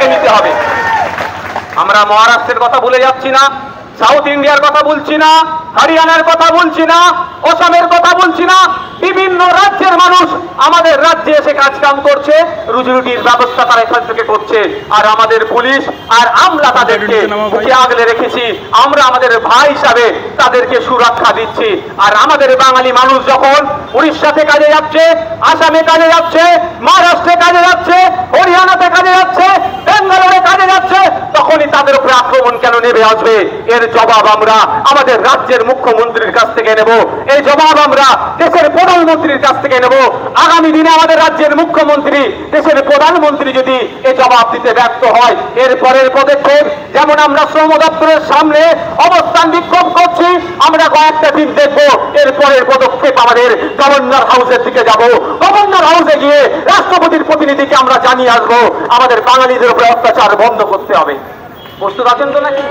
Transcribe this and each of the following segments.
থেকে নিতে হবে। আমরা মহারাষ্ট্রের কথা ভুলে যাচ্ছি না, সাউথ ইন্ডিয়ার কথা বলছি না, হরিয়ানার কথা বলছি না, অসমের কথা বলছি না। বিভিন্ন রাজ্যের মানুষ আমাদের রাজ্যে এসে কাজ কাম করছে, রুজি রুটির ব্যবস্থা তারা এখান থেকে করছে। আর আমাদের পুলিশ আর আমরা তাদেরকে বুকে আগলে রেখেছি, আমরা আমাদের ভাই হিসাবে তাদেরকে সুরক্ষা দিচ্ছি। আর আমাদের বাঙালি মানুষ যখন উড়িষ্যাতে কাজে যাচ্ছে, আসামে কাজে যাচ্ছে, মহারাষ্ট্রে কাজে যাচ্ছে, হরিয়ানাতে কাজে যাচ্ছে, বেঙ্গালোরে কাজে যাচ্ছে, তখনই তাদের উপরে আক্রমণ কেন নেমে আসবে? এর জবাব আমরা আমাদের রাজ্যের মুখ্যমন্ত্রীর কাছ থেকে নেব, এই জবাব আমরা দেশের প্রধানমন্ত্রীর কাছ থেকে নেব। আগামী দিনে আমাদের রাজ্যের মুখ্যমন্ত্রী, দেশের প্রধানমন্ত্রী যদি এই জবাব দিতে ব্যর্থ হয়, এর পরের পদক্ষেপ, যেমন আমরা শ্রম দপ্তরের সামনে অবস্থান বিক্ষোভ করছি, আমরা কয়েকটা দিন দেখবো, এর পরের পদক্ষেপ আমাদের গভর্নর হাউসের দিকে যাব। গভর্নর হাউসে গিয়ে রাষ্ট্রপতির প্রতিনিধিকে আমরা জানিয়ে আসবো আমাদের বাঙালিদের উপরে অত্যাচার বন্ধ করতে হবে। প্রস্তুত আছেন তো নাকি?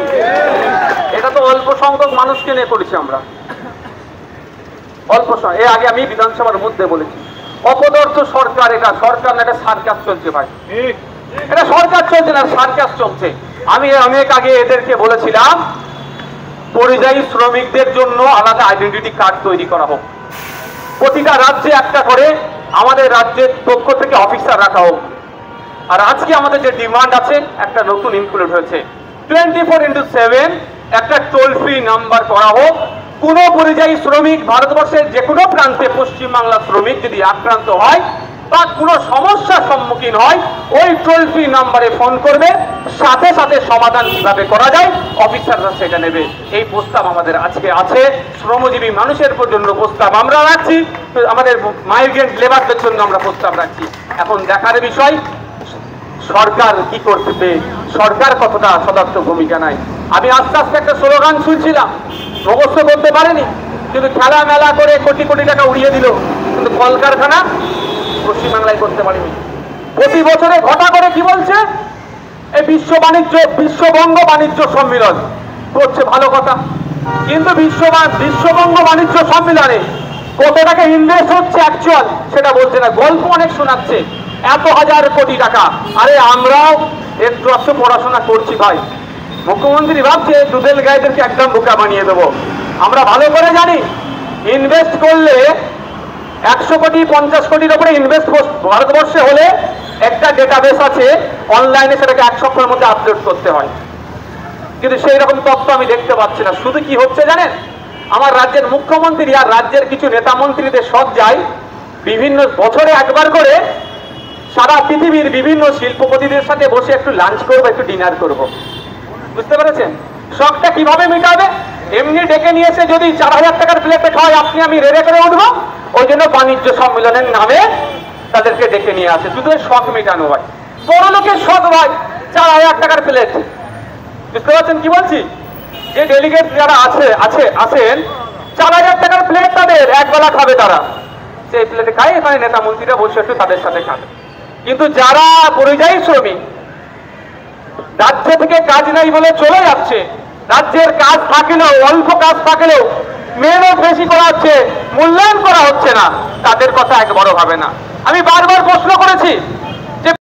এটা তো অল্প সংখ্যক মানুষকে নিয়ে করেছি আমরা, অল্প সংখ্যক। এর আগে আমি বিধানসভার মধ্যে বলেছি, অপদার্থ সরকার, এটা সরকার না, এটা সার্কাস চলছে ভাই, এটা সরকার চলছে না, সার্কাস চলছে। আমি অনেক আগে এদেরকে বলেছিলাম পরিযায়ী শ্রমিকদের জন্য আলাদা আইডেন্টিটি কার্ড তৈরি করা হোক, প্রতিটা রাজ্যে একটা করে আমাদের রাজ্যের পক্ষ থেকে অফিসার রাখা হোক। আর আজকে আমাদের যে ডিমান্ড আছে, একটা নতুন ইনক্লুড হয়েছে, 24x7 একটা টোল ফ্রি নাম্বার করা হোক। কোন পরিযায়ী শ্রমিক ভারতবর্ষের যে কোনো প্রান্তে, পশ্চিমবাংলার শ্রমিক যদি আক্রান্ত হয় বা কোনো সমস্যার সম্মুখীন হয়, ওই টোল ফ্রি নাম্বারে ফোন করবে, সাথে সাথে সমাধান কিভাবে করা যায় অফিসাররা সেটা নেবে। এই প্রস্তাব আমাদের আজকে আছে, শ্রমজীবী মানুষের জন্য প্রস্তাব আমরা রাখছি, আমাদের মাইগ্রেন্ট লেবারদের জন্য আমরা প্রস্তাব রাখছি। এখন দেখার বিষয় সরকার কি করতে, সরকার কতটা সদর্থ ভূমিকা নাই। আমি আস্তে আস্তে একটা স্লোগান শুনছিলাম, মুখস্থ করতে পারেনি, কিন্তু খেলা মেলা করে কোটি কোটি টাকা উড়িয়ে দিল, কিন্তু কলকারখানা পশ্চিমবাংলায় করতে পারেনি। প্রতি বছরে ঘটা করে কি বলছে, এই বিশ্ববঙ্গ বাণিজ্য সম্মেলন করছে, ভালো কথা, কিন্তু বিশ্ববঙ্গ বাণিজ্য সম্মেলনে কত টাকা ইনভেস্ট হচ্ছে অ্যাকচুয়াল সেটা বলছে না, গল্প অনেক শোনাচ্ছে, এত হাজার কোটি টাকা। আরে আমরাও একটু একটু পড়াশোনা করছি ভাই, মুখ্যমন্ত্রী ভাবছে দুধেল গাইদেরকে একদম বোকা বানিয়ে দেবো। আমরা ভালো করে জানি ইনভেস্ট করলে 100 কোটি 50 কোটির উপরে ইনভেস্ট ভারতবর্ষে হলে একটা ডেটাবেস আছে অনলাইনে, সেটাকে 1 সপ্তাহের মধ্যে আপলোড করতে হয়, কিন্তু সেই রকম তথ্য আমি দেখতে পাচ্ছি না। শুধু কি হচ্ছে জানেন, আমার রাজ্যের মুখ্যমন্ত্রী আর রাজ্যের কিছু নেতা মন্ত্রীদের সব যায় বিভিন্ন বছরে একবার করে সারা পৃথিবীর বিভিন্ন শিল্পপতিদের সাথে বসে একটু লাঞ্চ করবো, একটু ডিনার করব, বুঝতে পেরেছেন? শখটা কিভাবে মেটাবে? এমনি ডেকে নিয়েছে, যদি 4000 টাকার প্লেটে খাওয়াই আপনি আমি রেড়ে করে উঠবো, ওই জন্য বাণিজ্য সম্মেলনের নামে তাদেরকে ডেকে নিয়ে আসে, শুধু শখ মেটানো হয়, বড় লোকের শখ ভাই, 4000 টাকার প্লেট। বুঝতে পারছেন কি বলছি? যে ডেলিগেট যারা আছেন 4000 টাকার প্লেট তাদের একবেলা খাবে, তারা সেই প্লেটে খায়, এখানে নেতা মন্ত্রীরা বসে একটু তাদের সাথে খাবে। কিন্তু যারা পরিযায়ী শ্রমিক, রাজ্য থেকে কাজ নাই বলে চলে যাচ্ছে, রাজ্যের কাজ থাকলেও অল্প কাজ থাকলেও মেহনত বেশি করা হচ্ছে, মূল্যায়ন করা হচ্ছে না, তাদের কথা এক বড় ভাবে না। আমি বারবার প্রশ্ন করেছি